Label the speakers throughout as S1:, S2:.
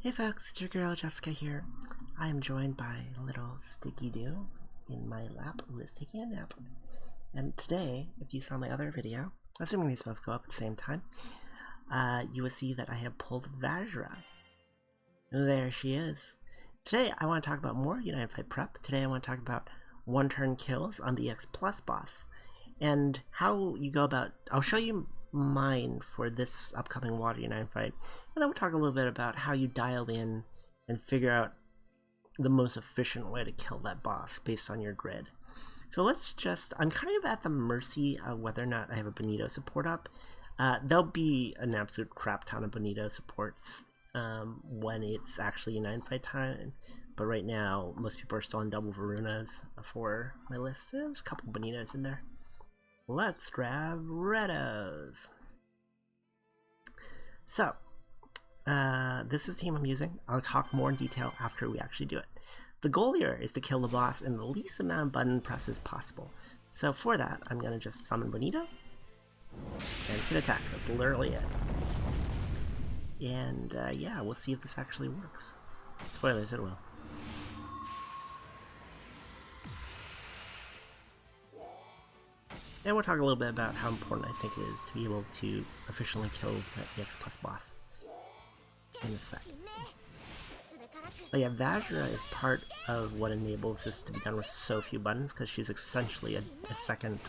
S1: Hey folks, it's your girl Jessica here. I am joined by little Sticky Doo in my lap who is taking a nap. And today, if you saw my other video, assuming these both go up at the same time, you will see that I have pulled Vajra. There she is. Today I want to talk about more United Fight prep. Today I want to talk about one-turn kills on the EX Plus boss and how you go about. I'll show you mine for this upcoming Water United fight, and then we'll talk a little bit about how you dial in and figure out the most efficient way to kill that boss based on your grid. So let's just, I'm kind of at the mercy of whether or not I have a Bonito support up. There'll be an absolute crap ton of Bonito supports when it's actually United fight time, but right now most people are still on double Varunas for my list. There's a couple Bonitos in there. Let's grab Redos. So, this is the team I'm using. I'll talk more in detail after we actually do it. The goal here is to kill the boss in the least amount of button presses possible. So for that, I'm going to just summon Bonito and hit attack. That's literally it. And yeah, we'll see if this actually works. Spoilers, it will. And we'll talk a little bit about how important I think it is to be able to efficiently kill the EX Plus boss in a sec. But yeah, Vajra is part of what enables this to be done with so few buttons, because she's essentially a second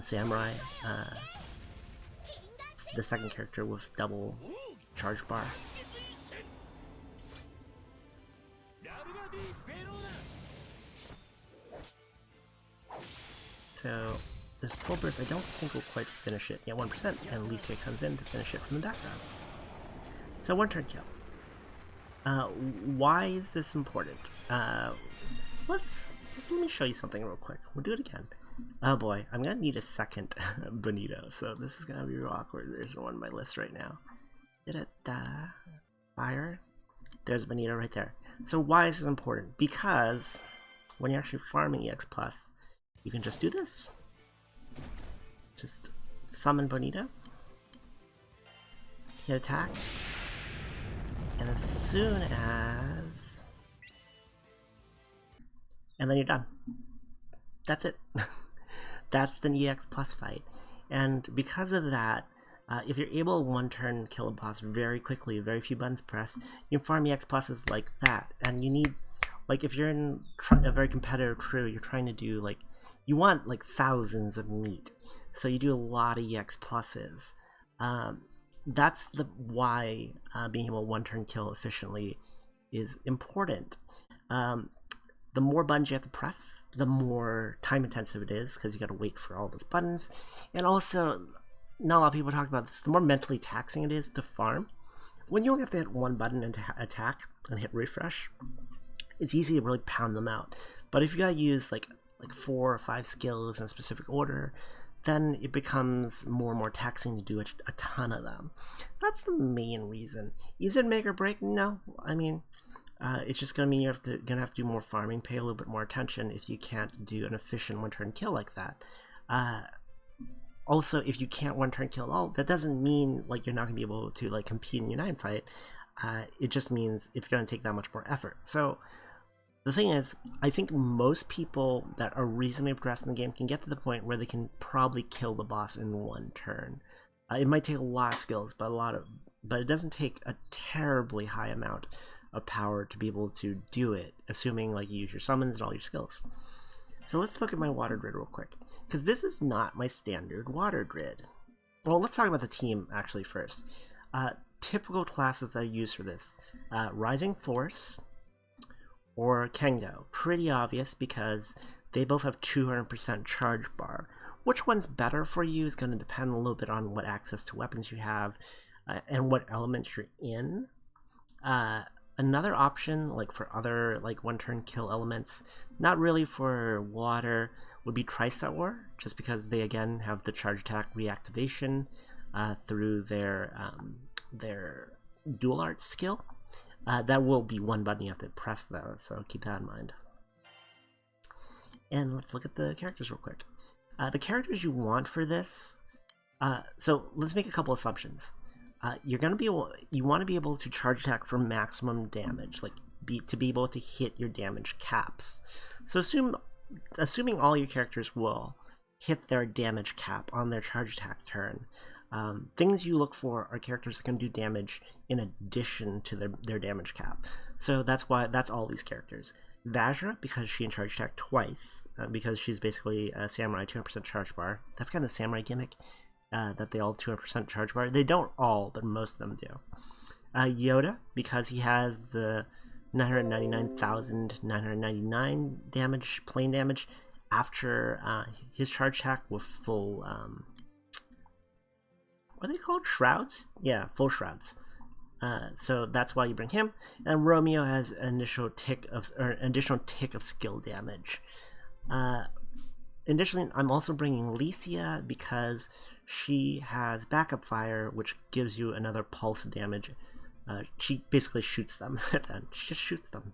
S1: samurai, the second character with double charge bar. So this full burst, I don't think we'll quite finish it. Yeah, 1%, and Alicia comes in to finish it from the background. So one turn kill. Why is this important? Let me show you something real quick. We'll do it again. Oh boy, I'm gonna need a second Bonito, so this is gonna be real awkward. There's one on my list right now. Fire. There's Bonito right there. So why is this important? Because when you're actually farming EX Plus, you can just do this. Just summon Bonito, hit attack, and as soon as... and then you're done. That's it. That's the EX Plus fight. And because of that, if you're able to one-turn kill a boss very quickly, very few buttons pressed, you can farm EX Pluses like that. And you need, like, if you're in a very competitive crew, you're trying to do, like, you want, like, thousands of meat. So you do a lot of EX Pluses. That's why being able to one-turn kill efficiently is important. The more buttons you have to press, the more time-intensive it is, because you got to wait for all those buttons. And also, not a lot of people talk about this, the more mentally taxing it is to farm. When you only have to hit one button and attack and hit refresh, it's easy to really pound them out. But if you gotta use like 4 or 5 skills in a specific order, then it becomes more and more taxing to do a ton of them. That's the main reason. Is it make or break? No. I mean, it's just going to mean you're going to have to do more farming, pay a little bit more attention if you can't do an efficient one-turn kill like that. Also, if you can't one-turn kill at all, that doesn't mean like you're not going to be able to like compete in United fight. It just means it's going to take that much more effort. So the thing is, I think most people that are reasonably progressed in the game can get to the point where they can probably kill the boss in one turn. It might take a lot of skills, but it doesn't take a terribly high amount of power to be able to do it, assuming like you use your summons and all your skills. So let's look at my water grid real quick, because this is not my standard water grid. Well, let's talk about the team actually first. Typical classes that I use for this: Rising Force or Kengo. Pretty obvious because they both have 200% charge bar. Which one's better for you is going to depend a little bit on what access to weapons you have and what elements you're in. Another option, like for other like one-turn kill elements, not really for water, would be Tristar, just because they again have the charge attack reactivation through their dual art skill. That will be one button you have to press though, so keep that in mind. And let's look at the characters real quick. The characters you want for this, so let's make a couple assumptions. you're gonna be able. You want to be able to charge attack for maximum damage, like to be able to hit your damage caps. So assuming all your characters will hit their damage cap on their charge attack turn, things you look for are characters that can do damage in addition to their damage cap. So that's all these characters. Vajra, because she can charge attack twice, because she's basically a samurai 200% charge bar. That's kind of a samurai gimmick, that they all 200% charge bar. They don't all, but most of them do. Yoda, because he has the 999,999 damage, plain damage, after his charge attack with full, what are they called? Shrouds? Yeah, full shrouds. So that's why you bring him. And Romeo has an additional tick of skill damage. Additionally, I'm also bringing Licia because she has backup fire, which gives you another pulse damage. She basically shoots them. She just shoots them.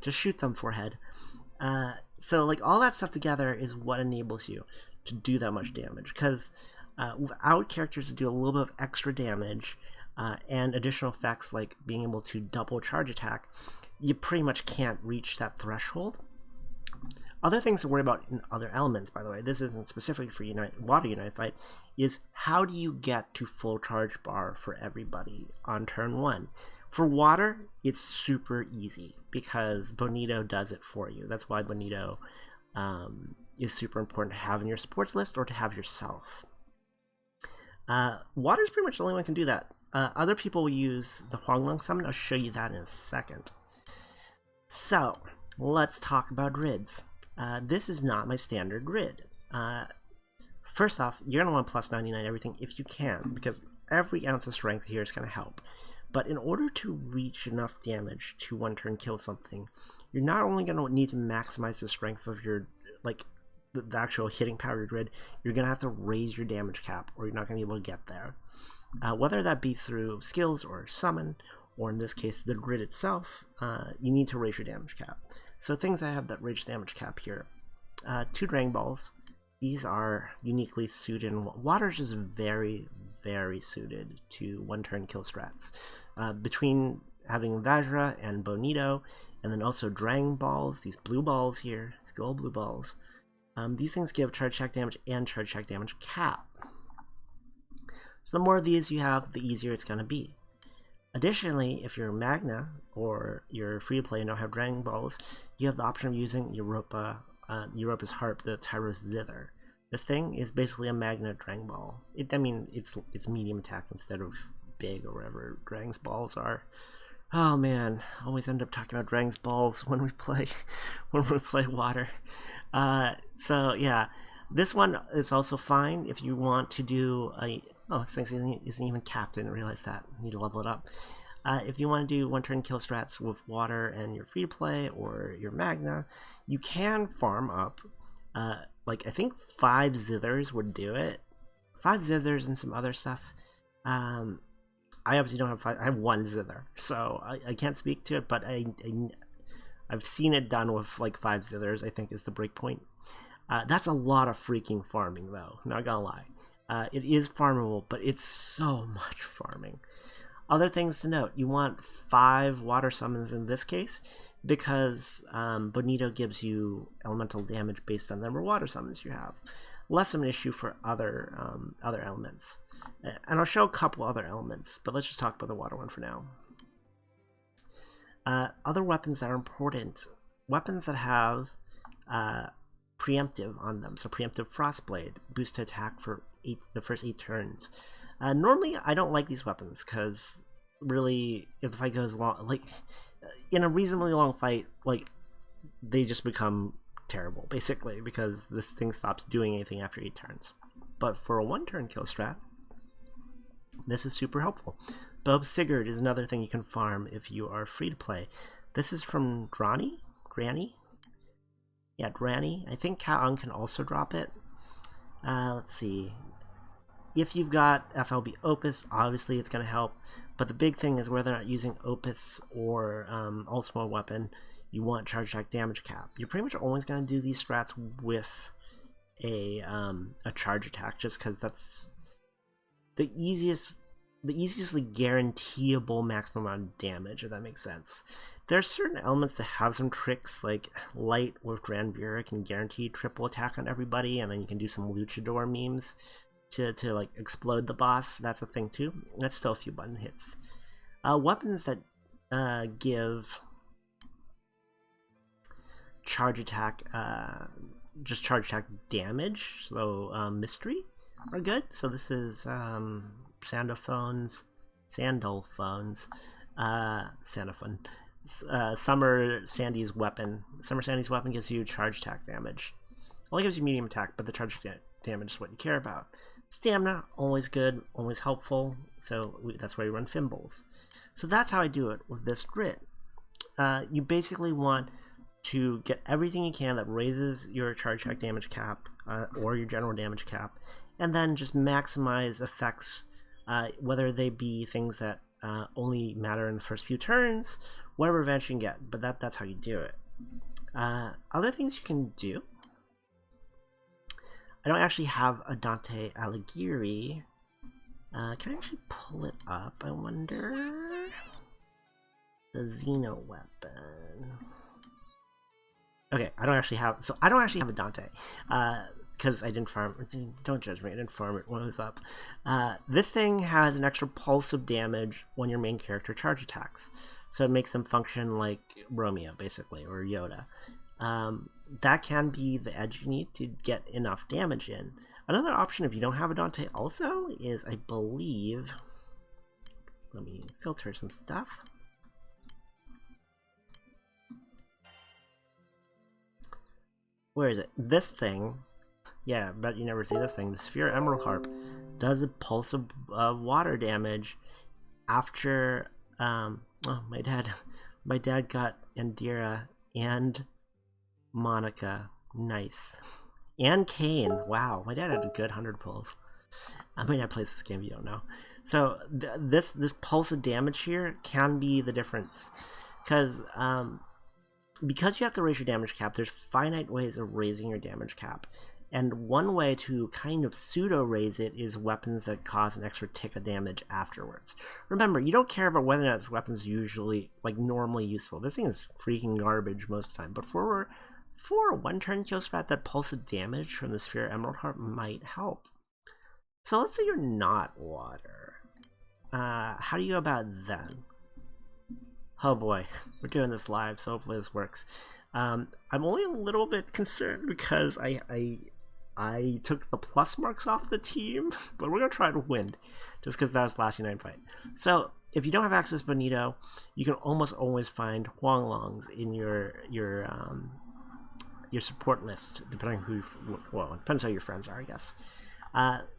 S1: Just shoot them forehead. So like all that stuff together is what enables you to do that much damage. Because without characters that do a little bit of extra damage, and additional effects like being able to double charge attack, you pretty much can't reach that threshold. Other things to worry about in other elements, by the way, this isn't specifically for Water Unite Fight, is how do you get to full charge bar for everybody on turn 1? For water, it's super easy because Bonito does it for you. That's why Bonito is super important to have in your supports list or to have yourself. Water is pretty much the only one who can do that. Other people will use the Huanglong summon. I'll show you that in a second. So, let's talk about grids. This is not my standard grid. First off, you're going to want plus 99 everything if you can, because every ounce of strength here is going to help. But in order to reach enough damage to one turn kill something, you're not only going to need to maximize the strength of your, like, the actual hitting power of your grid, you're going to have to raise your damage cap, or you're not going to be able to get there. Whether that be through skills or summon, or in this case the grid itself, you need to raise your damage cap. So things I have that raise damage cap here. 2 Dragon Balls. These are uniquely suited. Water's just very, very suited to one-turn kill strats. Between having Vajra and Bonito, and then also Dragon Balls, these blue balls here, gold blue balls, these things give charge attack damage and charge attack damage cap. So the more of these you have, the easier it's going to be. Additionally, if you're Magna or you're free to play and don't have Dragon Balls, you have the option of using Europa's Harp, the Tyro's Zither. This thing is basically a Magna Dragon Ball. It's medium attack instead of big or whatever Dragon's Balls are. Oh man, always end up talking about Dragon's Balls when we play Water. So yeah, this one is also fine if you want to do a. Oh, this thing isn't even capped. I didn't realize that. I need to level it up. If you want to do one-turn kill strats with Water and your free play or your Magna, you can farm up. Like I think 5 Zithers would do it. 5 Zithers and some other stuff. I obviously don't have 5. I have 1 Zither, so I can't speak to it. But I've seen it done with like 5 Zithers. I think is the break point. That's a lot of freaking farming, though. Not gonna lie. It is farmable, but it's so much farming. Other things to note, you want 5 water summons in this case, because Bonito gives you elemental damage based on the number of water summons you have. Less of an issue for other elements. And I'll show a couple other elements, but let's just talk about the water one for now. Other weapons that are important. Weapons that have preemptive on them. So preemptive Frostblade, boost to attack for the first 8 turns. Normally, I don't like these weapons because really, if the fight goes long, like in a reasonably long fight, like they just become terrible basically because this thing stops doing anything after 8 turns. But for a 1-turn kill strat, this is super helpful. Bob Sigurd is another thing you can farm if you are free to play. This is from Granny? Yeah, Granny. I think Ka-Ung can also drop it. Let's see. If you've got FLB Opus, obviously it's going to help. But the big thing is whether or not using Opus or Ultimo Weapon, you want charge attack damage cap. You're pretty much always going to do these strats with a charge attack, just because that's the easiest the easily guaranteeable maximum amount of damage, if that makes sense. There are certain elements that have some tricks, like Light with Granblue can guarantee triple attack on everybody, and then you can do some luchador memes to like explode the boss. That's a thing too. That's still a few button hits. Weapons that give charge attack, just charge attack damage, so Mystery are good. So this is Sandalphone's Summer Sandy's weapon. Summer Sandy's weapon gives you charge attack damage. Only gives you medium attack, but the charge damage is what you care about. Stamina, always good, always helpful, so that's why we run Fimbles. So that's how I do it with this grid. You basically want to get everything you can that raises your charge attack damage cap or your general damage cap, and then just maximize effects, whether they be things that only matter in the first few turns, whatever advantage you can get, but that's how you do it. Other things you can do, I don't actually have a Dante Alighieri. Can I actually pull it up, I wonder? The Xeno weapon. Okay, I don't actually have a Dante. Because I didn't farm. Don't judge me, I didn't farm it when it was up. This thing has an extra pulse of damage when your main character charge attacks. So it makes them function like Romeo, basically, or Yoda. That can be the edge you need to get enough damage in. Another option, if you don't have a Dante also, is, I believe... Let me filter some stuff. Where is it? This thing... Yeah, but you never see this thing. The Sphere Emerald Harp does a pulse of water damage after... oh, my dad got Indira and Monica. Nice. And Kane. Wow, my dad had a good 100 pulls. My dad plays this game, if you don't know. So this pulse of damage here can be the difference. Because you have to raise your damage cap, there's finite ways of raising your damage cap. And one way to kind of pseudo-raise it is weapons that cause an extra tick of damage afterwards. Remember, you don't care about whether or not this weapon's usually, like, normally useful. This thing is freaking garbage most of the time. But for a one-turn kill strat, that pulse of damage from the Sphere Emerald Heart might help. So let's say you're not water. How do you go about then? Oh boy, we're doing this live, so hopefully this works. I'm only a little bit concerned because I took the plus marks off the team, but we're gonna try to win, just because that was the last United fight. So if you don't have access to Bonito, you can almost always find Huanglongs in your support list, depending on who. Well, it depends how your friends are, I guess.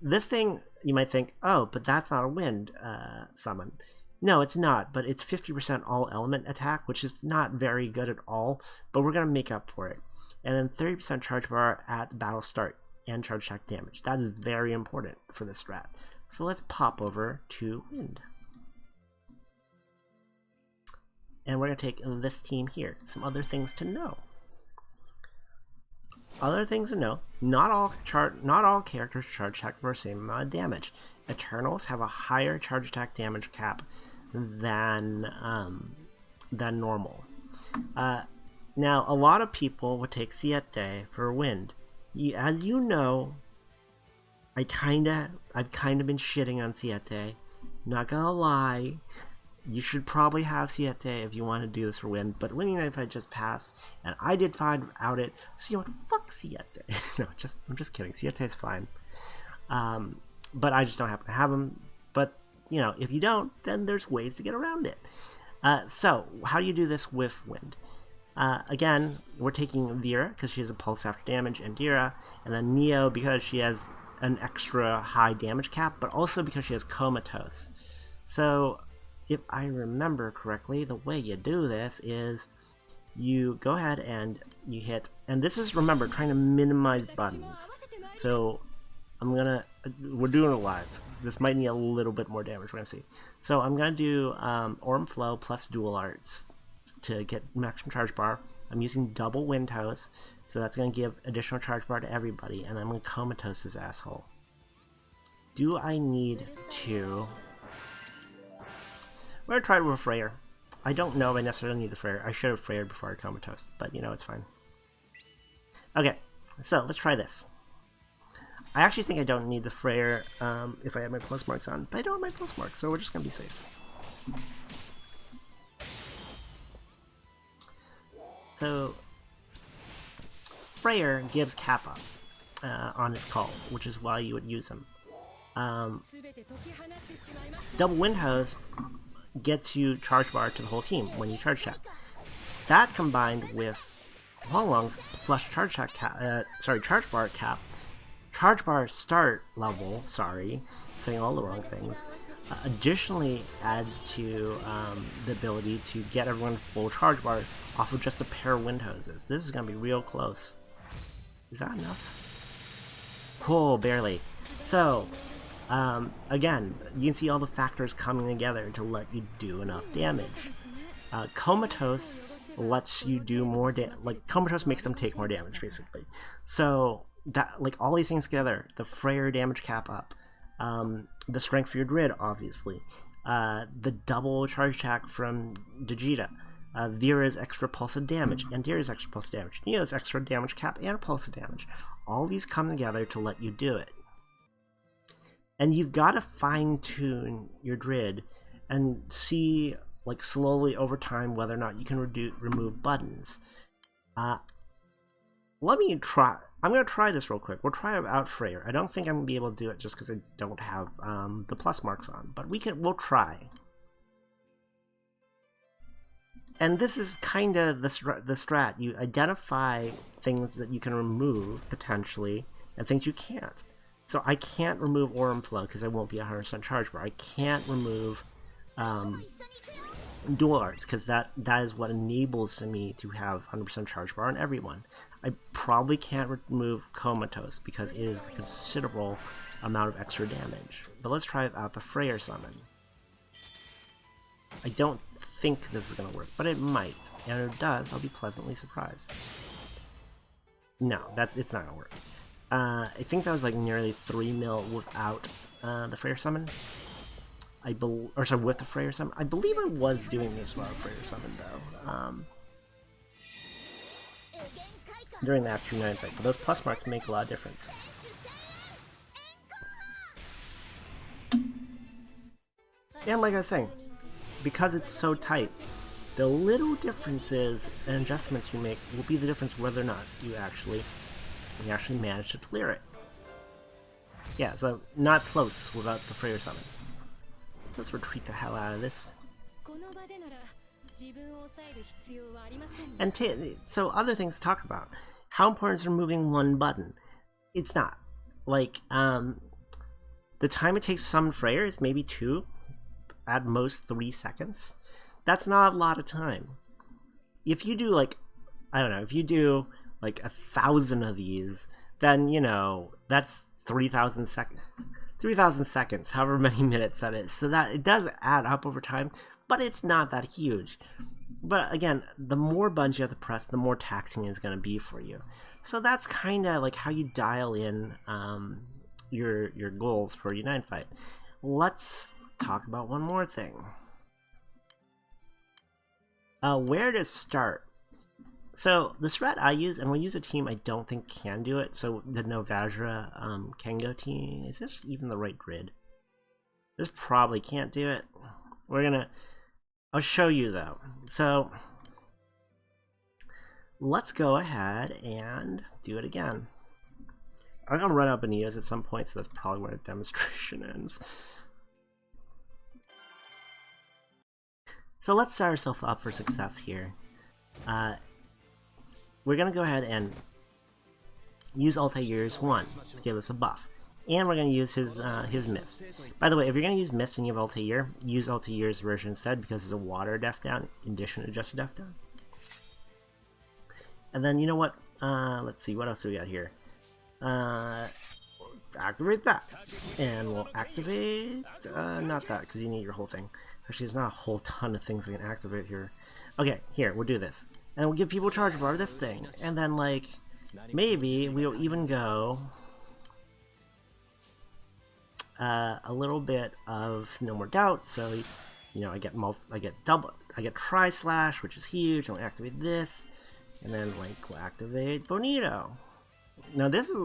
S1: This thing, you might think, oh, but that's not a wind summon. No, it's not, but it's 50% all element attack, which is not very good at all, but we're going to make up for it. And then 30% charge bar at battle start and charge attack damage. That is very important for this strat. So let's pop over to wind. And we're going to take this team here. Some other things to know. Other things to know, not all characters charge attack for the same amount of damage. Eternals have a higher charge attack damage cap than normal. Now, a lot of people would take Siete for wind. As you know, I've kind of been shitting on Siete. Not gonna lie, you should probably have Siete if you want to do this for wind. But winning United Fight just passed, and I did find out it. So you know what? Fuck Siete. No, I'm just kidding. Siete is fine. But I just don't happen to have them. But you know, if you don't, then there's ways to get around it. So how do you do this with wind? Again, we're taking Vera because she has a pulse after damage, and Dira, and then Neo because she has an extra high damage cap, but also because she has Comatose. So if I remember correctly, the way you do this is you go ahead and you hit, and this is, remember, trying to minimize buttons. So we're doing it live. This might need a little bit more damage, we're gonna see. So I'm gonna do Orm Flow plus Dual Arts to get maximum charge bar. I'm using double Wind Hose, so that's gonna give additional charge bar to everybody, and I'm gonna Comatose this asshole. Do I need to We're gonna try it with Freyr. I don't know if I necessarily need the Freyr. I should have Freyred before I Comatose, but you know, it's fine. Okay, so let's try this. I actually think I don't need the Freyr if I have my plus marks on, but I don't have my plus marks, so we're just gonna be safe. So, Freyr gives Kappa on his call, which is why you would use him. Double Wind Hose gets you charge bar to the whole team when you charge tap. That combined with Long Long's plus charge bar cap, charge bar start level, saying all the wrong things, additionally adds to the ability to get everyone full charge bar off of just a pair of Wind Hoses. This is going to be real close. Is that enough? Oh, barely. So, again, you can see all the factors coming together to let you do enough damage. Comatose lets you do more damage. Like, Comatose makes them take more damage, basically. So, that, like, all these things together, the Freyr damage cap up, the strength for your Drid, obviously, the double charge attack from Vegeta, Vera's extra pulse of damage, and Dira's extra pulse of damage, Neo's extra damage cap and pulse of damage. All these come together to let you do it. And you've got to fine-tune your Drid and see, like, slowly over time whether or not you can remove buttons. Let me try. I'm going to try this real quick. We'll try it out Freyr. I don't think I'm going to be able to do it just because I don't have the plus marks on, but we'll try. And this is kind of the strat. You identify things that you can remove, potentially, and things you can't. So I can't remove Aurum Flow because I won't be 100% charge bar. I can't remove Dual Arts because that is what enables me to have 100% charge bar on everyone. I probably can't remove Comatose because it is a considerable amount of extra damage. But let's try out the Freyr summon. I don't think this is going to work, but it might. And if it does, I'll be pleasantly surprised. No, it's not going to work. I think that was like nearly 3 mil without the Freyr summon. With the Freyr summon. I believe I was doing this without Freyr summon though. During the Act 2-9 fight, but those plus marks make a lot of difference. And like I was saying, because it's so tight, the little differences and adjustments you make will be the difference whether or not you actually manage to clear it. Yeah, so not close without the Freyr summon. Let's retreat the hell out of this. And so other things to talk about. How important is removing one button? It's not. Like, the time it takes to summon Freyr is maybe 2, at most 3 seconds. That's not a lot of time. If you do like, I don't know, if you do like 1,000 of these, then, you know, that's 3,000 seconds. 3,000 seconds, however many minutes that is. So that it does add up over time, but it's not that huge. But again, the more buttons you have to press, the more taxing it's going to be for you. So that's kind of like how you dial in your goals for your 9 fight. Let's talk about one more thing. Where to start? So the strat I use, and we'll use a team I don't think can do it. So the Novajra Kengo team, is this even the right grid? This probably can't do it. I'll show you though. So let's go ahead and do it again. I'm gonna run out Benitos at some point, so that's probably where the demonstration ends. So let's set ourselves up for success here. We're going to go ahead and use Altair's 1 to give us a buff. And we're going to use his Mist. By the way, if you're going to use Mist and you have Altair, use Altair's version instead because it's a water def down in addition to just a def down. And then, you know what? Let's see, what else do we got here? Activate that. And we'll activate... not that, because you need your whole thing. Actually, there's not a whole ton of things I can activate here. Okay, here, we'll do this. And we'll give people charge bar this thing. And then, like, maybe we'll even go a little bit of No More Doubt. So you know, I get I get tri-slash, which is huge. I'll activate this, and then like we'll activate Bonito. Now this is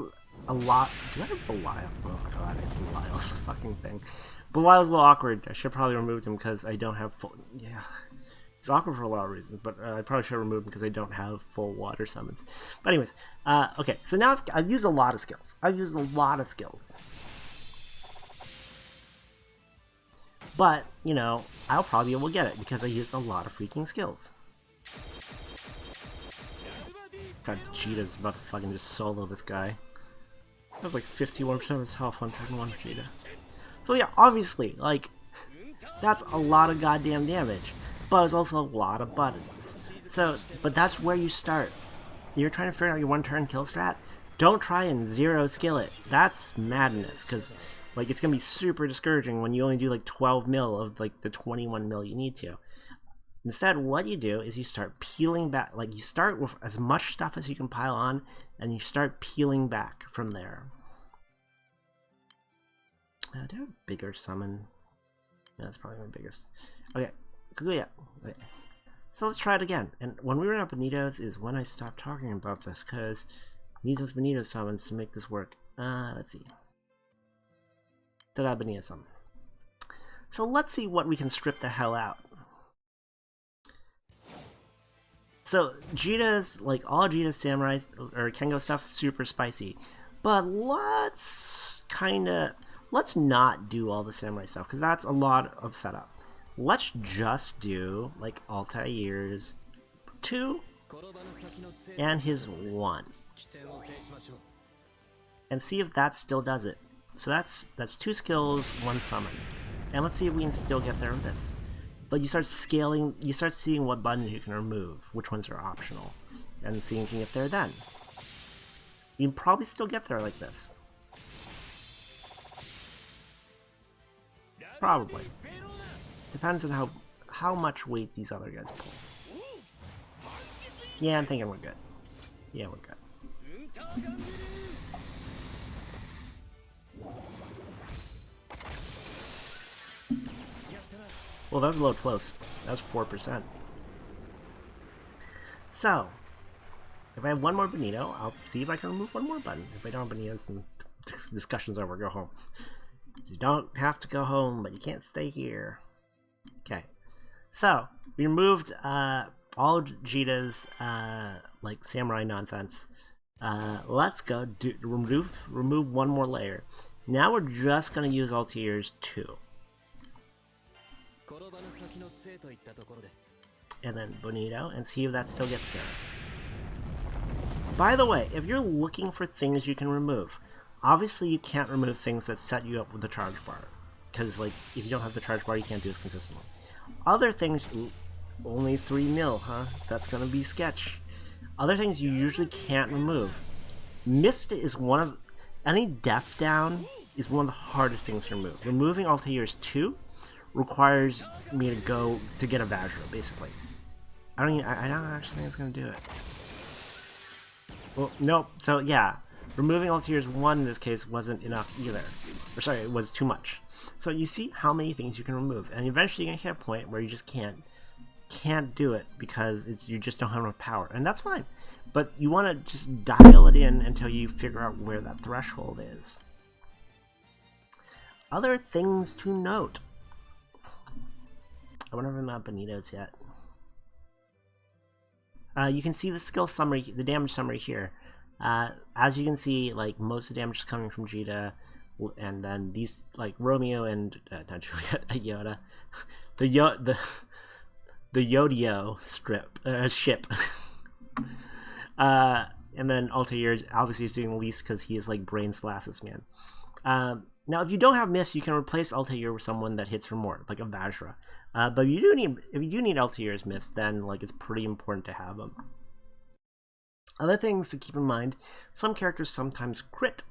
S1: a lot. Do I have Belial? Oh god, Belial's the fucking thing. Belial's a little awkward. I should probably remove him because I don't have full. Yeah, it's awkward for a lot of reasons, but I probably should remove him because I don't have full water summons. But anyways, okay. So now I've used a lot of skills. But you know, I'll probably be able to get it because I used a lot of freaking skills. God, Cheetah's about to fucking just solo this guy. That's like 51% of his health on turn 1 Cheetah. So yeah, obviously, like, that's a lot of goddamn damage. But it's also a lot of buttons. So, but that's where you start. You're trying to figure out your 1-turn kill strat? Don't try and 0 skill it. That's madness, because, like, it's going to be super discouraging when you only do, like, 12 mil of, like, the 21 mil you need to. Instead, what you do is you start peeling back. Like, you start with as much stuff as you can pile on, and you start peeling back from there. Do I have a bigger summon? Yeah, that's probably my biggest. Okay, Kaguya. Okay. So let's try it again. And when we run out Bonitos is when I stop talking about this, because I need those Bonito summons to make this work. Let's see. Ta-da, Bonito summon. So let's see what we can strip the hell out. So Jita's, like, all Jita's Samurai or Kengo stuff, super spicy. But let's not do all the Samurai stuff, because that's a lot of setup. Let's just do, like, Altair's 2 and his 1. And see if that still does it. So that's 2 skills, 1 summon. And let's see if we can still get there with this. But you start scaling, you start seeing what buttons you can remove, which ones are optional, and seeing if you can get there then. You can probably still get there like this. Probably. Depends on how much weight these other guys pull. Yeah, I'm thinking we're good. Yeah, we're good. Well, that was a little close. That was 4%. So, if I have one more Bonito, I'll see if I can remove one more button. If I don't have Bonitos, then discussion's over. Go home. You don't have to go home, but you can't stay here. Okay. So, we removed all Jita's like samurai nonsense. Let's go remove one more layer. Now we're just gonna use Altair's 2. And then Bonito, and see if that still gets there. By the way, if you're looking for things you can remove, obviously you can't remove things that set you up with the charge bar. Because, like, if you don't have the charge bar, you can't do this consistently. Other things, ooh, only 3 mil, huh? That's gonna be sketch. Other things you usually can't remove. Mist is one of... Any Death Down is one of the hardest things to remove. Removing Altair's 2 requires me to go to get a Vajra, basically. I don't actually think it's gonna do it. Well, nope. So yeah, removing Altair's 1 in this case wasn't enough either. Or sorry, it was too much. So you see how many things you can remove, and eventually you're gonna hit a point where you just can't do it because you just don't have enough power, and that's fine. But you want to just dial it in until you figure out where that threshold is. Other things to note. I wonder if I'm not Bonitos yet. You can see the skill summary, the damage summary here. As you can see, like, most of the damage is coming from Jita, and then these, like, Romeo and not Juliet, Yoda, the Yodio ship, and then Altair obviously is doing the least because he is like Brain's Lassus man. Now, if you don't have Mist, you can replace Altair with someone that hits for more, like a Vajra. But if you do need Altair's Mist, then, like, it's pretty important to have them. Other things to keep in mind: some characters sometimes crit.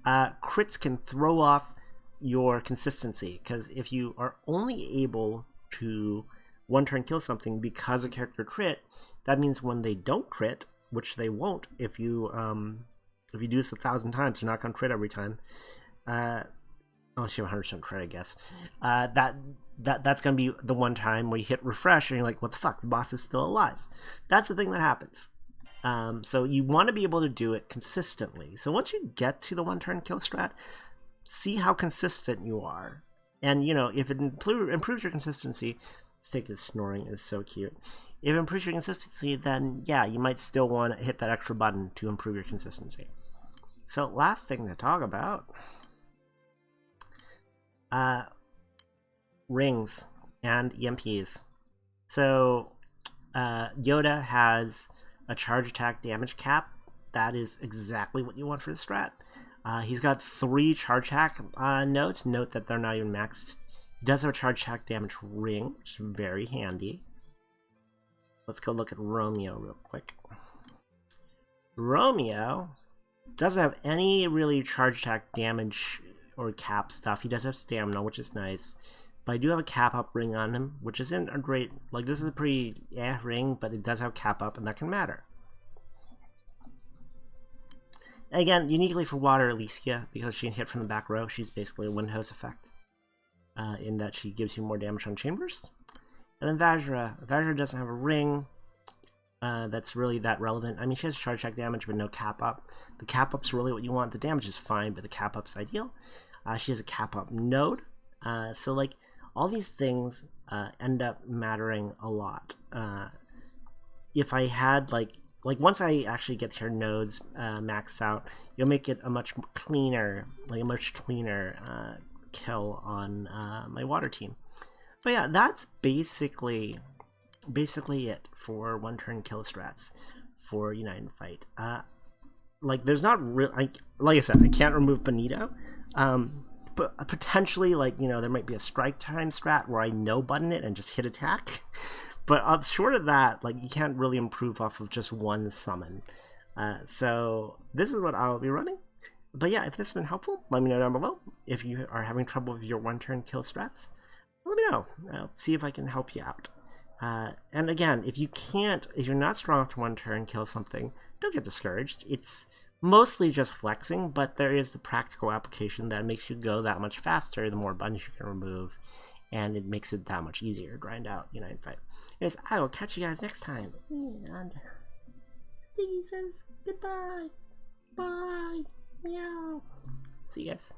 S1: Crits can throw off your consistency, because if you are only able to 1-turn kill something because a character crit, that means when they don't crit, which they won't if you do this 1,000 times, you're not going to crit every time. unless you have 100% credit, I guess. That's going to be the one time where you hit refresh and you're like, what the fuck, the boss is still alive. That's the thing that happens. So you want to be able to do it consistently. So once you get to the one turn kill strat, see how consistent you are. And, you know, if it improves your consistency, Stick is snoring is so cute. If it improves your consistency, then yeah, you might still want to hit that extra button to improve your consistency. So last thing to talk about, rings and EMPs. So Yoda has a charge attack damage cap. That is exactly what you want for the strat. He's got 3 charge attack notes. Note that they're not even maxed. He does have a charge attack damage ring, which is very handy. Let's go look at Romeo real quick. Romeo doesn't have any really charge attack damage or cap stuff. He does have stamina, which is nice. But I do have a cap up ring on him, which isn't a great, like, this is a pretty ring, but it does have cap up, and that can matter. Again, uniquely for Water Alicia, because she can hit from the back row, she's basically a wind hose effect. In that she gives you more damage on chambers. And then Vajra. Vajra doesn't have a ring that's really that relevant. I mean, she has charge attack damage, but no cap up. The cap up's really what you want. The damage is fine, but the cap up's ideal. She has a cap up node. So, like, all these things end up mattering a lot. If I had, like once I actually get her nodes maxed out, you'll make it a much cleaner, kill on my water team. But yeah, that's basically it for one turn kill strats for Unite and Fight. Like, there's not real, like I said, I can't remove Bonito, but potentially, like, you know, there might be a strike time strat where I no button it and just hit attack. But short of that, like, you can't really improve off of just one summon. So this is what I'll be running. But yeah, if this has been helpful, let me know down below. If you are having trouble with your one-turn kill strats, let me know. I'll see if I can help you out. And again, if you're not strong enough to one-turn kill something, don't get discouraged. It's mostly just flexing, but there is the practical application that makes you go that much faster the more buttons you can remove, and it makes it that much easier to grind out Unite and Fight. Anyways, I will catch you guys next time. And Stiggy says goodbye. Bye. Meow. See you guys.